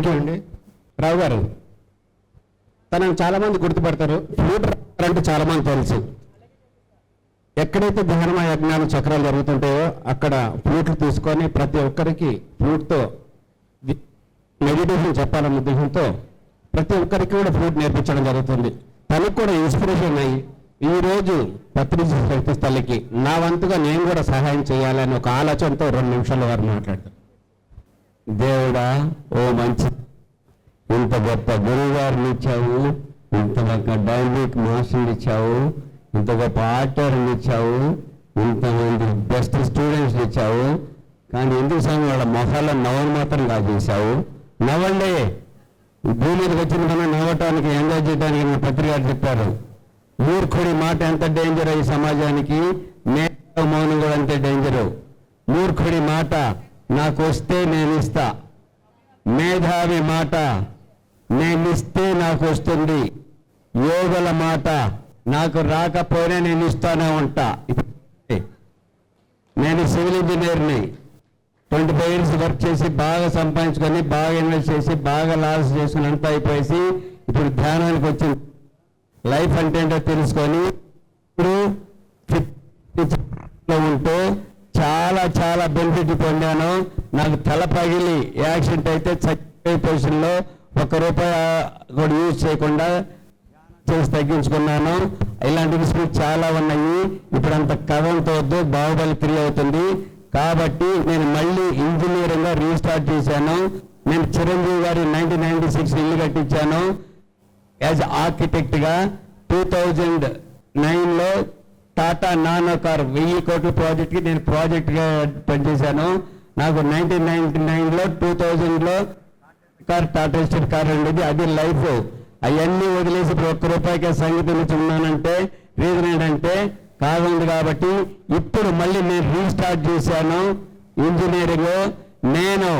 Thank you అండి. రావు గారు, తనని చాలామంది గుర్తుపడతారు. ఫ్లూట్ అంటే చాలామంది తెలుసు. ఎక్కడైతే ధ్యాన యజ్ఞాన చక్రాలు జరుగుతుంటాయో అక్కడ ఫ్లూట్లు తీసుకొని ప్రతి ఒక్కరికి ఫ్లూట్తో మెడిటేషన్ చెప్పాలన్న ఉద్దేశంతో ప్రతి ఒక్కరికి కూడా ఫ్లూట్ నేర్పించడం జరుగుతుంది. తనకు కూడా ఇన్స్పిరేషన్ అయ్యి ఈరోజు పత్రిజీ శక్తి స్థలికి నా వంతుగా నేను కూడా సహాయం చేయాలని ఒక ఆలోచనతో 2 నిమిషాలు వారు మాట్లాడతారు. దేవుడా, ఓ మంచి ఇంత గొప్ప గురువు గారిని ఇచ్చావు, ఇంత గొప్ప డైనమిక్ మాస్టర్ని ఇచ్చావు, ఇంత గొప్ప ఆర్టర్ని ఇచ్చావు, ఇంతమంది బెస్ట్ స్టూడెంట్స్ ఇచ్చావు. కానీ ఎందుకు స్వామి వాళ్ళ మొహాల్లో నవ్వను మాత్రం కాజేశావు? నవ్వండి, భూమి మీదకి వచ్చిన మనం నవ్వటానికి ఎంజాయ్ చేయడానికి నా పత్రిక గారు చెప్పారు. మూర్ఖుడి మాట ఎంత డేంజర్ ఈ సమాజానికి, మౌనం కూడా అంతే డేంజరు. మూర్ఖుడి మాట నాకు వస్తే నేను ఇస్తా, మేధావి మాట నేనిస్తే నాకు వస్తుంది, యోగుల మాట నాకు రాకపోయినా నేను ఇస్తానే ఉంటా. నేను సివిల్ ఇంజనీర్ని 25 years వర్క్ చేసి బాగా సంపాదించుకొని బాగా ఇన్వెస్ట్ చేసి బాగా లాస్ చేసుకుని అంతా అయిపోయేసి ఇప్పుడు ధ్యానానికి వచ్చింది. లైఫ్ అంటే ఏంటో తెలుసుకొని ఇప్పుడు ఉంటూ చాలా చాలా బెనిఫిట్ పొందాను. నాకు తల పగిలి యాక్సిడెంట్ అయితే చచ్చిపోయే పొజిషన్లో ₹1 కూడా యూజ్ చేయకుండా చేసి తగ్గించుకున్నాను. ఇలాంటి విషయాలు చాలా ఉన్నాయి. ఇప్పుడు అంత కథంతో వద్దు, బాహుబలి 3 అవుతుంది కాబట్టి నేను మళ్ళీ ఇంజనీరింగ్గా రీస్టార్ట్ చేశాను. నేను చిరంజీవి గారి 1996 ఇల్లు కట్టించాను యాజ్ ఆర్కిటెక్ట్గా. 2009లో టాటా నానో కార్ 1000 కోట్ల ప్రాజెక్ట్కి నేను ప్రాజెక్ట్గా పనిచేశాను. నాకు 1999లో 2000లో కార్ టాటా స్టీల్ కార్ ఉండేది, అది లైఫ్. అవన్నీ వదిలేసి ఇప్పుడు ₹1 సంగీతం నుంచి ఉన్నానంటే రీజన్ ఏంటంటే కాదు కాబట్టి ఇప్పుడు మళ్ళీ నేను రీస్టార్ట్ చేశాను ఇంజనీరింగ్. నేను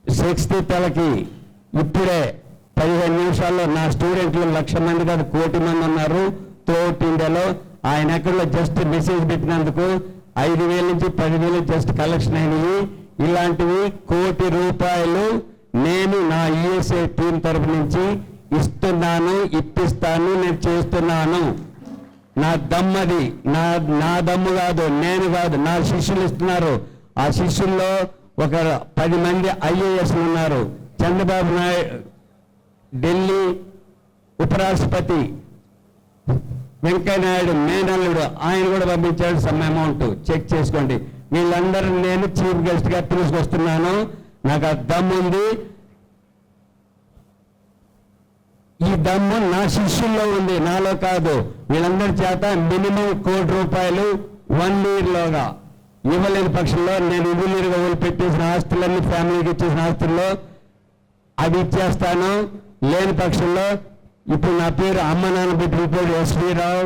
60 తలకి ఇప్పుడే 15 నిమిషాల్లో నా స్టూడెంట్లు 1,00,000 మంది కాదు 1 కోటి మంది ఉన్నారు త్రూఅవుట్ ఇండియాలో. ఆయన ఎక్కడో జస్ట్ మెసేజ్ పెట్టినందుకు 5,000 నుంచి 10,000 జస్ట్ కలెక్షన్ అయినవి. ఇలాంటివి ₹1 కోటి నేను నా USA టీం తరఫు నుంచి ఇస్తున్నాను, ఇప్పిస్తాను, నేను చేస్తున్నాను. నా దమ్మది, నా దమ్ము కాదు, నేను కాదు, నా శిష్యులు ఇస్తున్నారు. ఆ శిష్యుల్లో ఒక 10 మంది IAS ఉన్నారు. చంద్రబాబు నాయుడు ఢిల్లీ ఉపరాష్ట్రపతి వెంకయ్యనాయుడు మేనల్లుడు ఆయన కూడా పంపించాడు సమ్ అమౌంట్, చెక్ చేసుకోండి. వీళ్ళందరూ నేను చీఫ్ గెస్ట్గా తీసుకొస్తున్నాను. నాకు ఆ దమ్ము ఉంది. ఈ దమ్ము నా శిష్యుల్లో ఉంది, నాలో కాదు. వీళ్ళందరి చేత మినిమం ₹1 కోటి 1 yearలోగా ఇవ్వలేని పక్షంలో నేను ఇంజనీర్గా వదిలిపెట్టేసిన ఆస్తులన్నీ ఫ్యామిలీకి ఇచ్చేసిన ఆస్తుల్లో అవి ఇచ్చేస్తాను. లేని పక్షంలో ఇప్పుడు నా పేరు అమ్మ నాన్న పెట్టిన పేరు SV రావు,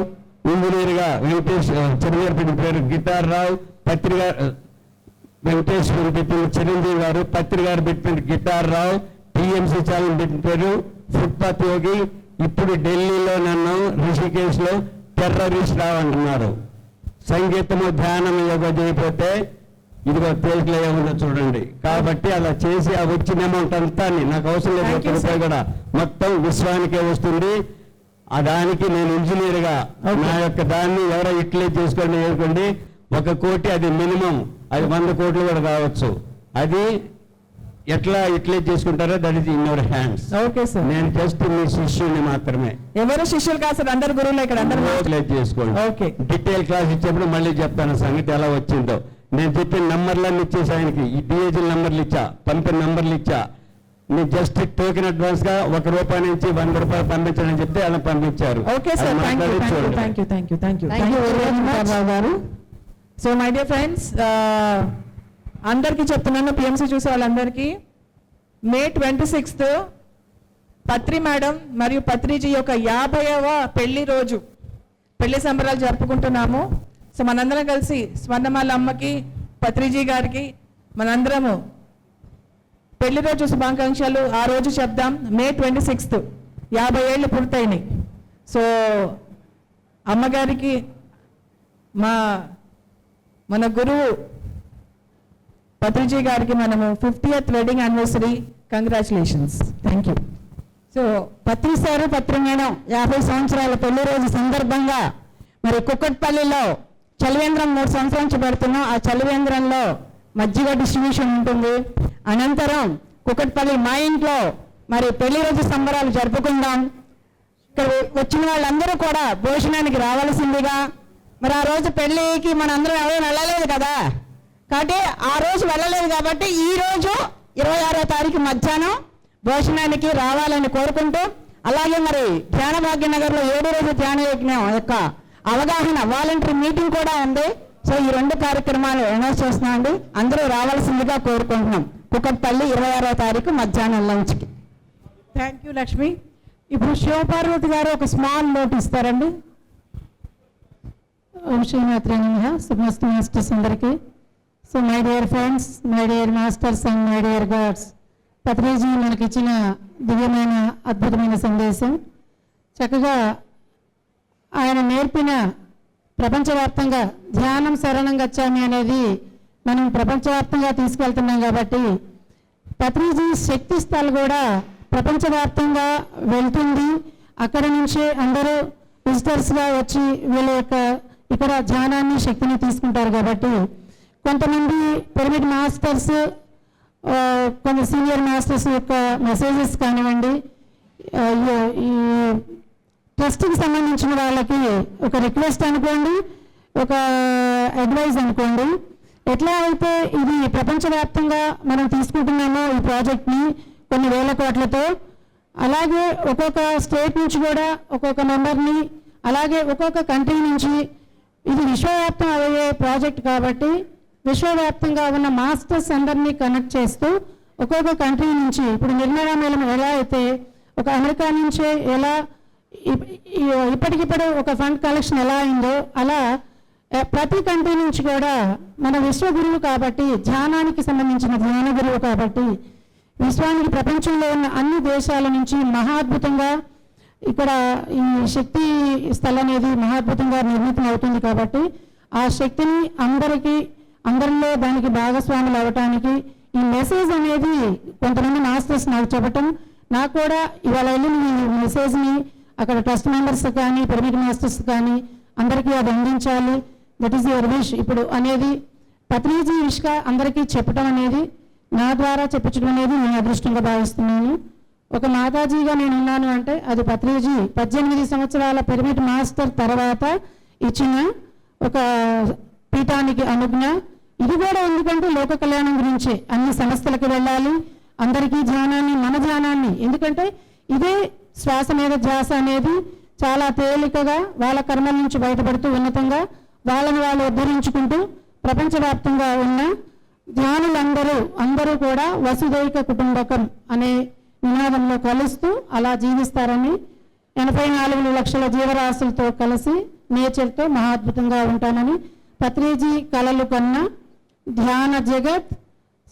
ఇంజనీర్గా వెంకటేష్ చిరంజీవి పెట్టిన పేరు గిటార్ రావు, పత్రిక వెంకటేష్ పెట్టిన చిరంజీవి గారు, పత్రిక గారు పెట్టిన గిటార్ రావు, TMC ఛానల్ పెట్టిన పేరు ఫుట్పాత్ యోగి. ఇప్పుడు ఢిల్లీలో నన్ను రిషికేశ్లో టెర్రరిస్ట్ రావు అంటున్నారు. సంగీతము ధ్యానం యోగా చేయకపోతే ఇదిగో తేలికలో ఏముందో చూడండి. కాబట్టి అలా చేసి ఆ వచ్చిన అమౌంట్ అంతా నాకు అవసరం లేదు, ₹1 కూడా మొత్తం విశ్వానికే వస్తుంది. ఆ దానికి నేను ఇంజనీర్గా నా యొక్క దాన్ని ఎవరో యూటిలైజ్ చేసుకోండి చేసుకోండి. 1 కోటి అది మినిమం, అది 100 కోట్లు కూడా కావచ్చు. అది ఎట్లా యూటిలైజ్ చేసుకుంటారో that is in your hands. Okay sir, నేను జస్ట్ మీ శిష్యుని మాత్రమే. ఎవరు శిష్యులు కాదు సార్, అందరు గురువులు ఇక్కడ, అందరూ యూటిలైజ్ చేసుకోండి. ఓకే, డీటెయిల్ క్లాస్ ఇచ్చేప్పుడు మళ్ళీ చెప్తాను సంగతి ఎలా వచ్చిందో. నేను చెప్పిన నంబర్లన్నీ ఇచ్చేసి ఆయనకి ఈ DHL నంబర్లు ఇచ్చా, పంపిన నంబర్లు ఇచ్చా. నేను జస్ట్ టోకెన్ అడ్వాన్స్ గా ₹1 నుంచి ₹100 పంపించాలని చెప్తే అలా పంపించారు. ఓకే సార్, థ్యాంక్ యూ గారు. సో మై డియర్ ఫ్రెండ్స్, అందరికీ చెప్తున్నాను, PMC చూసే వాళ్ళందరికీ May 26th పత్రి మేడం మరియు పత్రిజీ యొక్క 50వ పెళ్లి రోజు, పెళ్లి సంబరాలు జరుపుకుంటున్నాము. సో మనందరం కలిసి స్వర్ణమాల అమ్మకి, పత్రిజీ గారికి మనందరము పెళ్లి రోజు శుభాకాంక్షలు ఆ రోజు చెప్దాం. May 26th 50 ఏళ్ళు పూర్తయినాయి. సో అమ్మగారికి మన గురువు పత్రిజీ గారికి మనము 50th wedding anniversary congratulations. Thank you. So Patri sir Patri madam 50 సంవత్సరాల పెళ్లి రోజు సందర్భంగా మరి కుక్కట్పల్లిలో చలివేంద్రం 3 సంవత్సరాల నుంచి పెడుతున్నాం. ఆ చలివేంద్రంలో మజ్జిగ డిస్ట్రిబ్యూషన్ ఉంటుంది. అనంతరం కుక్కట్పల్లి మా ఇంట్లో మరి పెళ్లి రోజు సంబరాలు జరుపుకుందాం. ఇక్కడ వచ్చిన వాళ్ళందరూ కూడా భోజనానికి రావాల్సిందిగా. మరి ఆ రోజు పెళ్లికి మనందరం ఎవరు వెళ్ళలేదు కదా, కాబట్టి ఆ రోజు వెళ్ళలేదు కాబట్టి ఈ రోజు 26వ తారీఖు మధ్యాహ్నం భోజనానికి రావాలని కోరుకుంటూ, అలాగే మరి ధ్యాన భాగ్యనగర్లో 7 రోజు ధ్యాన యజ్ఞం యొక్క అవగాహన వాలంటరీ మీటింగ్ కూడా ఉంది. సో ఈ 2 కార్యక్రమాలు అనౌన్స్ చేస్తున్నాం అండి. అందరూ రావాల్సిందిగా కోరుకుంటున్నాం. కుక్కట్పల్లి 26వ తారీఖు మధ్యాహ్నం లంచ్కి. Thank you Lakshmi. ఇప్పుడు శివపార్వతి గారు ఒక స్మాల్ నోట్ ఇస్తారండి. ఓం శ్రీమాత్రే నమః. సమస్త మాస్టర్స్ అందరికీ. So my dear friends, my dear masters and my dear God's, Patriji మనకి ఇచ్చిన దివ్యమైన అద్భుతమైన సందేశం. చక్కగా ఆయన నేర్పిన ప్రపంచవ్యాప్తంగా ధ్యానం శరణం గచ్చామి అనేది మనం ప్రపంచవ్యాప్తంగా తీసుకెళ్తున్నాం కాబట్టి పత్రిజీ శక్తి స్థల్ కూడా ప్రపంచవ్యాప్తంగా వెళ్తుంది. అక్కడ నుంచి అందరూ విజిటర్స్గా వచ్చి వీళ్ళ యొక్క ఇక్కడ ధ్యానాన్ని శక్తిని తీసుకుంటారు కాబట్టి కొంతమంది పిరమిడ్ మాస్టర్స్, కొంత సీనియర్ మాస్టర్స్ యొక్క మెసేజెస్ కానివ్వండి, ఈ ట్రస్ట్కి సంబంధించిన వాళ్ళకి ఒక రిక్వెస్ట్ అనుకోండి, ఒక అడ్వైజ్ అనుకోండి. ఎట్లా అయితే ఇది ప్రపంచవ్యాప్తంగా మనం తీసుకుంటున్నామో ఈ ప్రాజెక్ట్ని కొన్ని వేల కోట్లతో, అలాగే ఒక్కొక్క స్టేట్ నుంచి కూడా ఒక్కొక్క మెంబర్ని, అలాగే ఒక్కొక్క కంట్రీ నుంచి ఇది విశ్వవ్యాప్తం అయ్యే ప్రాజెక్ట్ కాబట్టి విశ్వవ్యాప్తంగా ఉన్న మాస్టర్స్ అందరినీ కనెక్ట్ చేస్తూ ఒక్కొక్క కంట్రీ నుంచి ఇప్పుడు నిర్మలా మేళం ఎలా అయితే ఒక అమెరికా నుంచే ఎలా ఇప్పటికిప్పుడు ఒక ఫండ్ కలెక్షన్ ఎలా అయిందో అలా ప్రతి కంట్రీ నుంచి కూడా మన విశ్వగురువు కాబట్టి, ధ్యానానికి సంబంధించిన ధ్యాన గురువు కాబట్టి విశ్వానికి ప్రపంచంలో ఉన్న అన్ని దేశాల నుంచి మహాద్భుతంగా ఇక్కడ ఈ శక్తి స్థలం అనేది మహాద్భుతంగా నిర్మితం అవుతుంది కాబట్టి ఆ శక్తిని అందరిలో దానికి భాగస్వాములు అవ్వటానికి ఈ మెసేజ్ అనేది కొంతమంది మాస్టర్స్ నాకు చెప్పటం, నాకు కూడా ఇవాళ వెళ్ళిన ఈ మెసేజ్ని అక్కడ ట్రస్ట్ మెంబర్స్ కానీ పిరమిడ్ మాస్టర్స్ కానీ అందరికీ అది అందించాలి, దట్ ఈస్ యువర్ విష్ ఇప్పుడు అనేది పత్రిజీ విష్గా అందరికీ చెప్పటం అనేది, నా ద్వారా చెప్పించడం అనేది నేను అదృష్టంగా భావిస్తున్నాను. ఒక మాతాజీగా నేను ఉన్నాను అంటే అది పత్రిజీ 18 సంవత్సరాల పిరమిడ్ మాస్టర్ తర్వాత ఇచ్చిన ఒక పీఠానికి అనుజ్ఞ. ఇది కూడా ఎందుకంటే లోక కళ్యాణం గురించి అన్ని సంస్థలకు వెళ్ళాలి, అందరికీ ధ్యానాన్ని, మన ధ్యానాన్ని, ఎందుకంటే ఇదే శ్వాస మీద ధ్యాస అనేది చాలా తేలికగా వాళ్ళ కర్మల నుంచి బయటపడుతూ ఉన్నతంగా వాళ్ళని వాళ్ళు ఉద్ధరించుకుంటూ ప్రపంచవ్యాప్తంగా ఉన్న అందరూ కూడా వసుదైక కుటుంబకం అనే నినాదంలో కలుస్తూ అలా జీవిస్తారని, 84 లక్షల జీవరాశులతో కలిసి నేచర్తో మహాద్భుతంగా ఉంటానని పత్రిజీ కలలు కన్న ధ్యాన జగత్,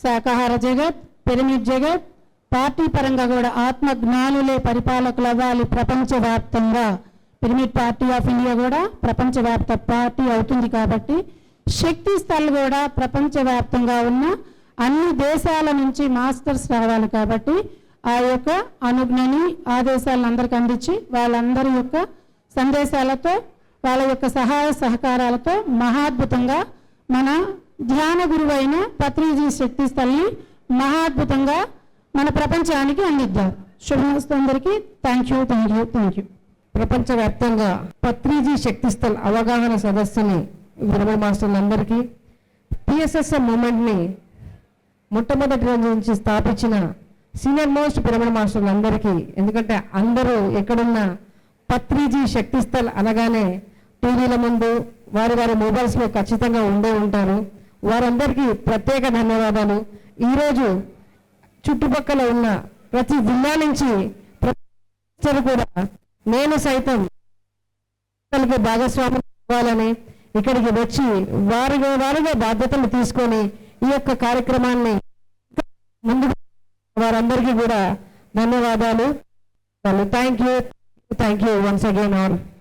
శాకాహార జగత్, పిరమిడ్ జగత్, పార్టీ పరంగా కూడా ఆత్మ జ్ఞానులే పరిపాలకులు అవ్వాలి ప్రపంచవ్యాప్తంగా. పిరమిడ్ పార్టీ ఆఫ్ ఇండియా కూడా ప్రపంచవ్యాప్త పార్టీ అవుతుంది కాబట్టి శక్తి స్థల్ కూడా ప్రపంచవ్యాప్తంగా ఉన్న అన్ని దేశాల నుంచి మాస్టర్స్ రావాలి కాబట్టి ఆ యొక్క అనుజ్ఞని ఆదేశాలను అందరికి అందించి వాళ్ళందరి యొక్క సందేశాలతో వాళ్ళ యొక్క సహాయ సహకారాలతో మహాద్భుతంగా మన ధ్యాన గురువైన పత్రిజీ శక్తి స్థల్ని మహాద్భుతంగా మన ప్రపంచానికి అందిద్దాం. శుభమస్తు అందరికీ. Thank you. ప్రపంచవ్యాప్తంగా పత్రిజీ శక్తి స్థల్ అవగాహన సదస్సుని పిరమిడ్ మాస్టర్లందరికీ, పిఎస్ఎస్ఎం మూమెంట్ని మొట్టమొదటి రోజు నుంచి స్థాపించిన సీనియర్ మోస్ట్ పిరమిడ్ మాస్టర్లందరికీ, ఎందుకంటే అందరూ ఎక్కడున్న పత్రిజీ శక్తి స్థల్ అనగానే టీవీల ముందు వారి మొబైల్స్లో ఖచ్చితంగా ఉండే ఉంటారు. వారందరికీ ప్రత్యేక ధన్యవాదాలు. ఈరోజు చుట్టుపక్కల ఉన్న ప్రతి జిల్లా నుంచి ప్రతి కూడా నేను సైతం భాగస్వామ్యం అవ్వాలని ఇక్కడికి వచ్చి వారుగా బాధ్యతలు తీసుకొని ఈ యొక్క కార్యక్రమాన్ని ముందుకు వారందరికీ కూడా ధన్యవాదాలు. Thank you once again all.